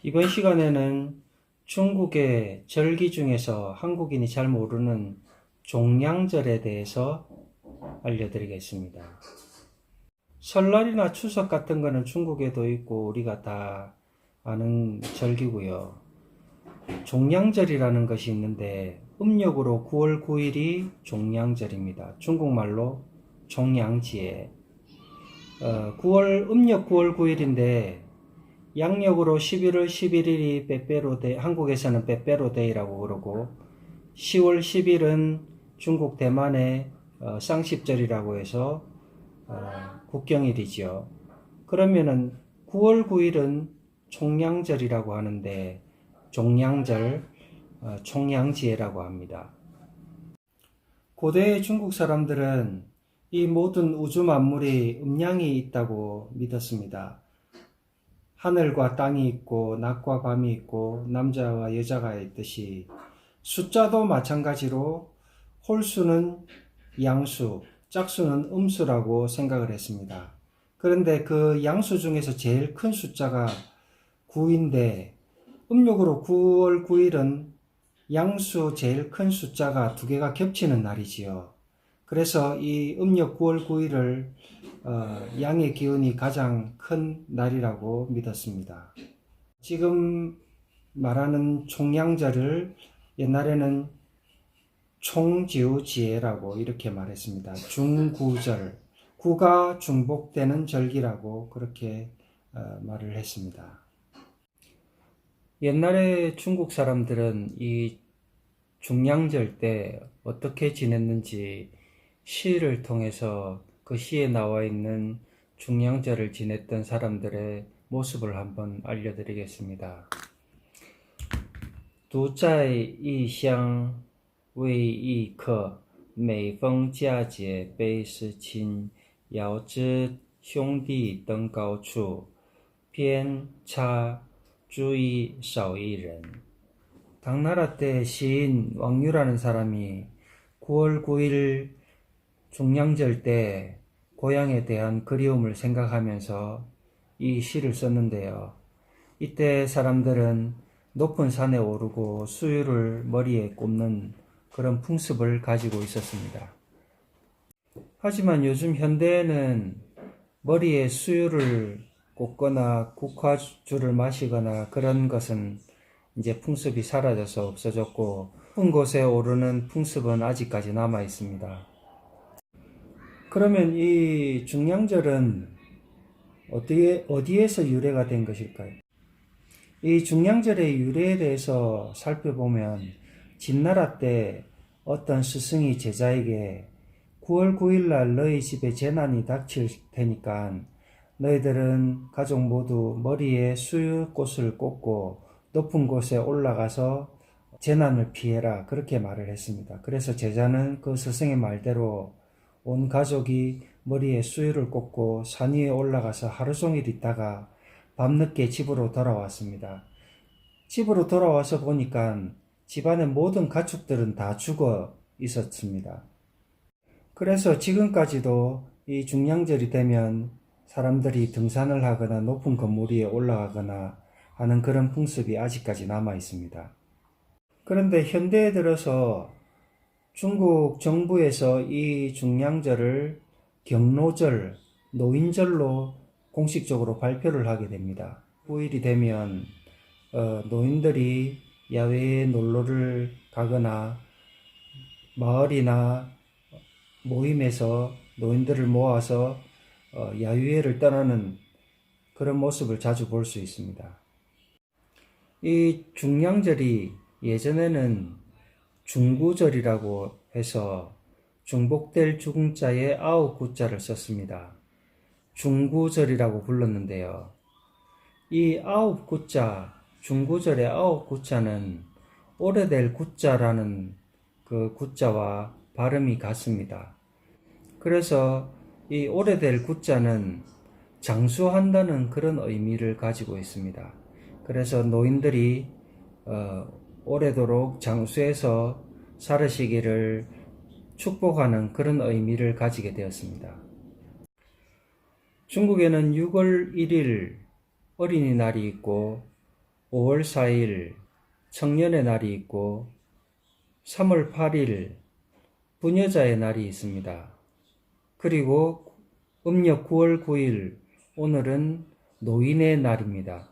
이번 시간에는 중국의 절기 중에서 한국인이 잘 모르는 종량절에 대해서 알려드리겠습니다. 설날이나 추석 같은 거는 중국에도 있고 우리가 다 아는 절기고요. 종량절이라는 것이 있는데 음력으로 9월 9일이 종량절입니다. 중국말로 종량지에 음력 9월 9일인데 양력으로 11월 11일이 빼빼로데이, 한국에서는 빼빼로데이라고 그러고 10월 10일은 중국 대만의 쌍십절이라고 해서 국경일이죠. 그러면은 9월 9일은 총량절이라고 하는데 종량절, 총량지혜라고 합니다. 고대 중국 사람들은 이 모든 우주 만물이 음양이 있다고 믿었습니다. 하늘과 땅이 있고 낮과 밤이 있고 남자와 여자가 있듯이 숫자도 마찬가지로 홀수는 양수, 짝수는 음수라고 생각을 했습니다. 그런데 그 양수 중에서 제일 큰 숫자가 9인데 음력으로 9월 9일은 양수 제일 큰 숫자가 두 개가 겹치는 날이지요. 그래서 이 음력 9월 9일을 양의 기운이 가장 큰 날이라고 믿었습니다. 지금 말하는 총량절을 옛날에는 총지우지혜라고 이렇게 말했습니다. 중구절, 구가 중복되는 절기라고 그렇게 말을 했습니다. 옛날에 중국 사람들은 이 중량절 때 어떻게 지냈는지 시를 통해서 그 시에 nawa 있는 중량절을 지냈던 사람들의 모습을 한번 알려드리겠습니다. 独在异乡为异客，每逢佳节倍思亲。遥知兄弟登高处，偏差주의少一人. 당나라 때 시인 왕유라는 사람이 9월 9일 종량절 때 고향에 대한 그리움을 생각하면서 이 시를 썼는데요. 이때 사람들은 높은 산에 오르고 수유를 머리에 꼽는 그런 풍습을 가지고 있었습니다. 하지만 요즘 현대에는 머리에 수유를 꽂거나 국화주를 마시거나 그런 것은 이제 풍습이 사라져서 없어졌고 높은 곳에 오르는 풍습은 아직까지 남아 있습니다. 그러면 이 중량절은 어디에서 유래가 된 것일까요? 이 중량절의 유래에 대해서 살펴보면 진나라 때 어떤 스승이 제자에게 9월 9일날 너희 집에 재난이 닥칠 테니까 너희들은 가족 모두 머리에 수유꽃을 꽂고 높은 곳에 올라가서 재난을 피해라, 그렇게 말을 했습니다. 그래서 제자는 그 스승의 말대로 온 가족이 머리에 수유를 꽂고 산 위에 올라가서 하루 종일 있다가 밤늦게 집으로 돌아왔습니다. 집으로 돌아와서 보니까 집안의 모든 가축들은 다 죽어 있었습니다. 그래서 지금까지도 이 중량절이 되면 사람들이 등산을 하거나 높은 건물 위에 올라가거나 하는 그런 풍습이 아직까지 남아 있습니다. 그런데 현대에 들어서 중국 정부에서 이 중량절을 경로절, 노인절로 공식적으로 발표를 하게 됩니다. 9일이 되면 노인들이 야외에 놀러를 가거나 마을이나 모임에서 노인들을 모아서 야유회를 떠나는 그런 모습을 자주 볼 수 있습니다. 이 중량절이 예전에는 중구절이라고 해서 중복될 중자에 9구자를 썼습니다. 중구절이라고 불렀는데요. 이 9구자, 중구절의 9구자는 오래될 구자라는 그 구자와 발음이 같습니다. 그래서 이 오래될 구자는 장수한다는 그런 의미를 가지고 있습니다. 그래서 노인들이 오래도록 장수해서 살으시기를 축복하는 그런 의미를 가지게 되었습니다. 중국에는 6월 1일 어린이날이 있고 5월 4월 4일 청년의 날이 있고 3월 8일 부녀자의 날이 있습니다. 그리고 음력 9월 9일 오늘은 노인의 날입니다.